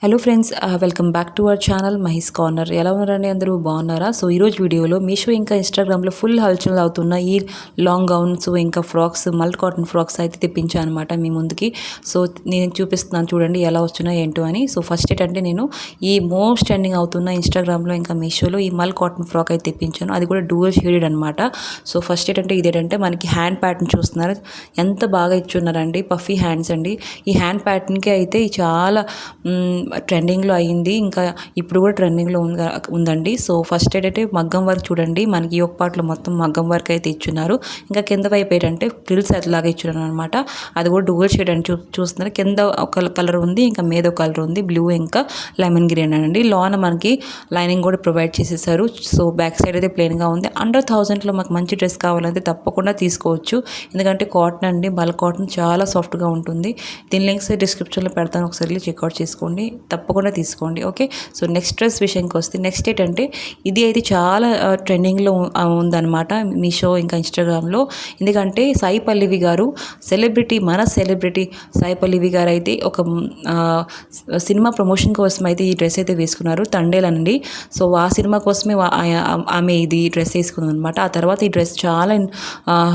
Hello friends, welcome back to our channel Mahi's corner. ఎలా ఉన్నారండి? అందరూ బాగున్నారా? సో ఈరోజు వీడియోలో మీషో ఇంకా ఇన్స్టాగ్రామ్లో ఫుల్ హల్చల్ అవుతున్న ఈ లాంగ్ గౌన్స్ ఇంకా ఫ్రాక్స్, మల్టీ కాటన్ ఫ్రాక్స్ అయితే తెప్పించాను అనమాట మీ ముందుకి. సో నేను చూపిస్తున్నాను చూడండి ఎలా వస్తున్నాయి ఏంటో అని. సో ఫస్ట్ ఏంటంటే నేను ఈ మోస్ట్ ట్రెండింగ్ అవుతున్న ఇన్స్టాగ్రామ్లో ఇంకా మీషోలో ఈ మల్ కాటన్ ఫ్రాక్ అయితే తెప్పించాను. అది కూడా డ్యూయల్ షేడెడ్ అనమాట. సో ఫస్ట్ ఏంటంటే ఇదేంటంటే మనకి హ్యాండ్ ప్యాటర్న్ చూస్తున్నారు ఎంత బాగా ఇచ్చున్నారండి. పఫీ హ్యాండ్స్ అండి. ఈ హ్యాండ్ ప్యాటర్న్కి అయితే చాలా ట్రెండింగ్లో అయ్యింది. ఇంకా ఇప్పుడు కూడా ట్రెండింగ్లో ఉందండి. సో ఫస్ట్ ఏంటంటే మగ్గం వర్క్ చూడండి. మనకి ఒక పార్ట్లో మొత్తం మగ్గం వర్క్ అయితే ఇచ్చున్నారు. ఇంకా కింద వైపు ఏంటంటే ఫ్రిల్స్ అట్లాగా ఇచ్చున్నారు అనమాట. అది కూడా డ్యూయల్ షేడ్ అని చూస్తున్నారు. కింద ఒక కలర్ ఉంది, ఇంకా మీద ఒక కలర్ ఉంది, బ్లూ ఇంకా లెమన్ గ్రీన్ అండి. లోన మనకి లైనింగ్ కూడా ప్రొవైడ్ చేసేసారు. సో బ్యాక్ సైడ్ అయితే ప్లెయిన్గా ఉంది. అండర్ 1000లో మాకు మంచి డ్రెస్ కావాలంటే తప్పకుండా తీసుకోవచ్చు. ఎందుకంటే కాటన్ అండి, బల్క్ కాటన్ చాలా సాఫ్ట్గా ఉంటుంది. దీని లింక్స్ డిస్క్రిప్షన్లో పెడతాను, ఒకసారి చెక్అవుట్ చేసుకోండి, తప్పకుండా తీసుకోండి. ఓకే. సో నెక్స్ట్ డ్రెస్ విషయానికి వస్తే నెక్స్ట్ ఏంటంటే ఇది అయితే చాలా ట్రెండింగ్లో ఉందన్నమాట మీషో ఇంకా ఇన్స్టాగ్రామ్లో. ఎందుకంటే సాయి పల్లవి గారు మన సెలబ్రిటీ సాయి పల్లవి గారు అయితే ఒక సినిమా ప్రమోషన్ కోసం అయితే ఈ డ్రెస్ అయితే వేసుకున్నారు, తండేలండి. సో ఆ సినిమా కోసమే ఆమె ఇది డ్రెస్ వేసుకుంది అనమాట. ఆ తర్వాత ఈ డ్రెస్ చాలా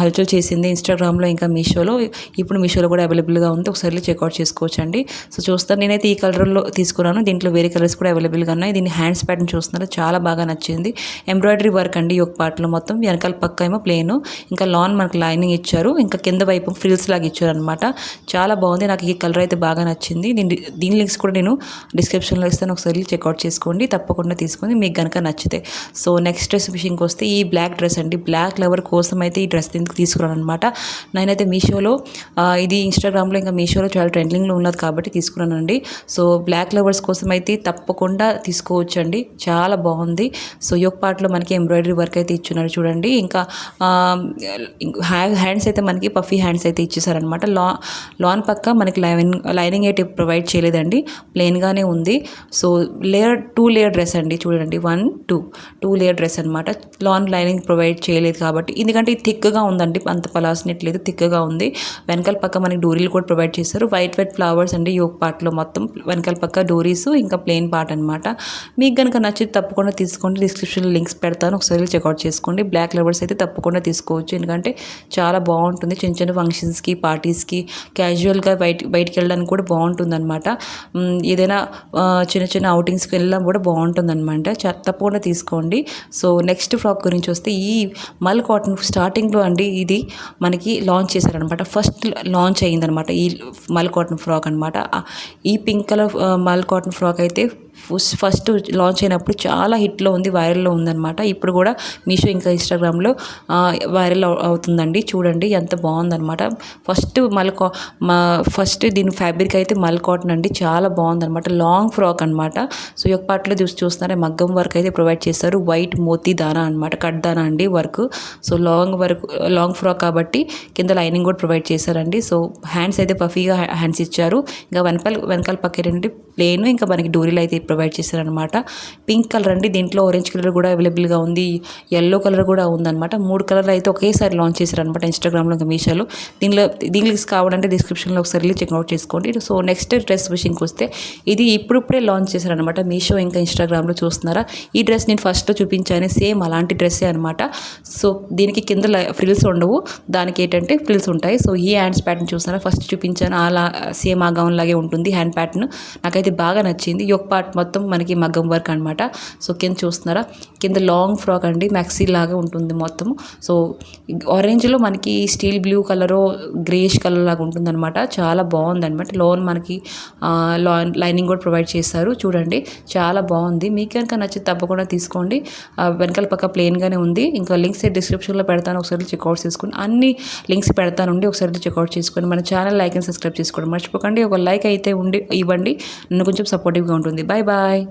హల్చల్ చేసింది ఇన్స్టాగ్రామ్లో ఇంకా మీషోలో. ఇప్పుడు మీషోలో కూడా అవైలబుల్గా ఉంది, ఒకసారి చెక్అవుట్ చేసుకోవచ్చు అండి. సో చూస్తాను, నేనైతే ఈ కలర్లో తీసుకున్నాను. దీంట్లో వేరే కలర్స్ కూడా అవైలబుల్గా ఉన్నాయి. దీన్ని హ్యాండ్స్ ప్యాటర్న్ చూస్తున్నారు, చాలా బాగా నచ్చింది. ఎంబ్రాయిడరీ వర్క్ అండి ఒక పార్ట్లో మొత్తం. వెనకాల పక్క ఏమో ప్లేన్, ఇంకా లాన్ మనకు లైనింగ్ ఇచ్చారు, ఇంకా కింద వైపు ఫ్రిల్స్ లాగా ఇచ్చారు అనమాట. చాలా బాగుంది, నాకు ఈ కలర్ అయితే బాగా నచ్చింది. దీని లింక్స్ కూడా నేను డిస్క్రిప్షన్లో ఇస్తాను, ఒకసారి చెక్అవుట్ చేసుకోండి, తప్పకుండా తీసుకొని మీకు కనుక నచ్చితే. సో నెక్స్ట్ డ్రెస్ విషయంకి వస్తే ఈ బ్లాక్ డ్రెస్ అండి. బ్లాక్ లవర్ కోసం అయితే ఈ డ్రెస్ తీసుకున్నాను అనమాట. నేనైతే మీషోలో ఇది ఇన్స్టాగ్రామ్లో ఇంకా మీషోలో చాలా ట్రెండింగ్లో ఉన్నది కాబట్టి తీసుకున్నానండి. సో బ్లాక్ లవర్స్ కోసం అయితే తప్పకుండా తీసుకోవచ్చండి, చాలా బాగుంది. సో యోక్ పార్ట్లో మనకి ఎంబ్రాయిడరీ వర్క్ అయితే ఇచ్చున్నారు చూడండి. ఇంకా హ్యాండ్స్ అయితే మనకి పఫీ హ్యాండ్స్ అయితే ఇచ్చేసారనమాట. లాన్ పక్క మనకి లైనింగ్ అయితే ప్రొవైడ్ చేయలేదండి, ప్లెయిన్గానే ఉంది. సో టూ లేయర్ డ్రెస్ అండి చూడండి. 1 2 లేయర్ డ్రెస్ అనమాట. లాన్ లైనింగ్ ప్రొవైడ్ చేయలేదు కాబట్టి, ఎందుకంటే ఇది థిక్గా ఉందండి, అంత పలాసినట్లేదు, థిక్గా ఉంది. వెనకాల పక్క మనకి డోరీలు కూడా ప్రొవైడ్ చేస్తారు. వైట్ ఫ్లవర్స్ అండి యోక్ పార్ట్లో మొత్తం. వెనకాల పక్క డోరీస్ ఇంకా ప్లెయిన్ పార్ట్ అనమాట. మీకు కనుక నచ్చితే తప్పకుండా తీసుకోండి, డిస్క్రిప్షన్లో లింక్స్ పెడతాను, ఒకసారి చెక్అవుట్ చేసుకోండి. బ్లాక్ లవర్స్ అయితే తప్పకుండా తీసుకోవచ్చు, ఎందుకంటే చాలా బాగుంటుంది. చిన్న చిన్న ఫంక్షన్స్కి, పార్టీస్కి, క్యాజువల్గా బయటికి వెళ్ళడానికి కూడా బాగుంటుంది అనమాట. ఏదైనా చిన్న చిన్న అవుటింగ్స్కి వెళ్ళడం కూడా బాగుంటుంది అనమాట. తప్పకుండా తీసుకోండి. సో నెక్స్ట్ ఫ్రాక్ గురించి వస్తే ఈ మల్ కాటన్ స్టార్టింగ్లో అండి ఇది మనకి లాంచ్ చేశారనమాట. ఫస్ట్ లాంచ్ అయ్యిందనమాట ఈ మల్ కాటన్ ఫ్రాక్ అనమాట. ఈ పింక్ కలర్ మల్ కాటన్ ఫ్రాక్ అయితే ఫస్ట్ లాంచ్ అయినప్పుడు చాలా హిట్లో ఉంది, వైరల్లో ఉందన్నమాట. ఇప్పుడు కూడా మీషో ఇంకా ఇన్స్టాగ్రామ్లో వైరల్ అవుతుందండి. చూడండి ఎంత బాగుందన్నమాట. ఫస్ట్ దీని ఫ్యాబ్రిక్ అయితే మల్ కాటన్ అండి, చాలా బాగుందన్నమాట. లాంగ్ ఫ్రాక్ అనమాట. సో ఈ పార్ట్లో చూస్తున్నారే మగ్గం వర్క్ అయితే ప్రొవైడ్ చేస్తారు. వైట్ మోతీ దానా అనమాట, కట్ దానా అండి వర్క్. సో లాంగ్ ఫ్రాక్ కాబట్టి కింద లైనింగ్ కూడా ప్రొవైడ్ చేశారండి. సో హ్యాండ్స్ అయితే పఫీగా హ్యాండ్స్ ఇచ్చారు. ఇంకా వెనకాల పక్క ఏంటంటే ప్లేన్, ఇంకా మనకి డోరీలు అయితే ప్రొవైడ్ చేశారనమాట. పింక్ కలర్ అండి, దీంట్లో ఆరెంజ్ కలర్ కూడా అవైలబుల్గా ఉంది, ఎల్లో కలర్ కూడా ఉందన్నమాట. 3 కలర్లు అయితే ఒకేసారి లాంచ్ చేశారనమాట ఇన్స్టాగ్రామ్లో ఇంకా మీషోలో. దీనికి కావాలంటే డిస్క్రిప్షన్లో ఒకసారి చెక్అవుట్ చేసుకోండి. సో నెక్స్ట్ డ్రెస్ విషయంకి వస్తే ఇది ఇప్పుడే లాంచ్ చేశారనమాట మీషో ఇంకా ఇన్స్టాగ్రామ్లో. చూస్తున్నారా, ఈ డ్రెస్ నేను ఫస్ట్లో చూపించాను, సేమ్ అలాంటి డ్రెస్సే అనమాట. సో దీనికి కింద ఫ్రిల్స్ ఉండవు, దానికి ఏంటంటే ఫ్రిల్స్ ఉంటాయి. సో ఈ హ్యాండ్స్ ప్యాటర్న్ చూస్తున్నారా, ఫస్ట్ చూపించాను అలా సేమ్ ఆ గౌన్ లాగే ఉంటుంది హ్యాండ్ ప్యాటర్న్. నాకైతే బాగా నచ్చింది. ఈ ఒక పార్ట్ మొత్తం మనకి మగ్గం వర్క్ అనమాట. సో కింద చూస్తున్నారా, కింద లాంగ్ ఫ్రాక్ అండి, మ్యాక్సీ లాగా ఉంటుంది మొత్తం. సో ఆరెంజ్లో మనకి steel blue colour, greyish colour లాగా ఉంటుంది అనమాట. చాలా బాగుంది అనమాట. లోన్ మనకి లైనింగ్ కూడా ప్రొవైడ్ చేస్తారు. చూడండి చాలా బాగుంది. మీకు కనుక నచ్చితే తప్పకుండా తీసుకోండి. వెనకాల పక్క ప్లెయిన్గానే ఉంది. ఇంకా లింక్స్ డిస్క్రిప్షన్లో పెడతాను, ఒకసారి చెక్అవుట్ చేసుకోండి. అన్ని లింక్స్ పెడతానండి, ఒకసారి చెక్అవుట్ చేసుకోండి. మన ఛానల్ లైక్ అండ్ సబ్స్క్రైబ్ చేసుకోండి మర్చిపోకండి. ఒక లైక్ అయితే ఇవ్వండి, నన్ను కొంచెం సపోర్టివ్గా ఉంటుంది. Bye bye.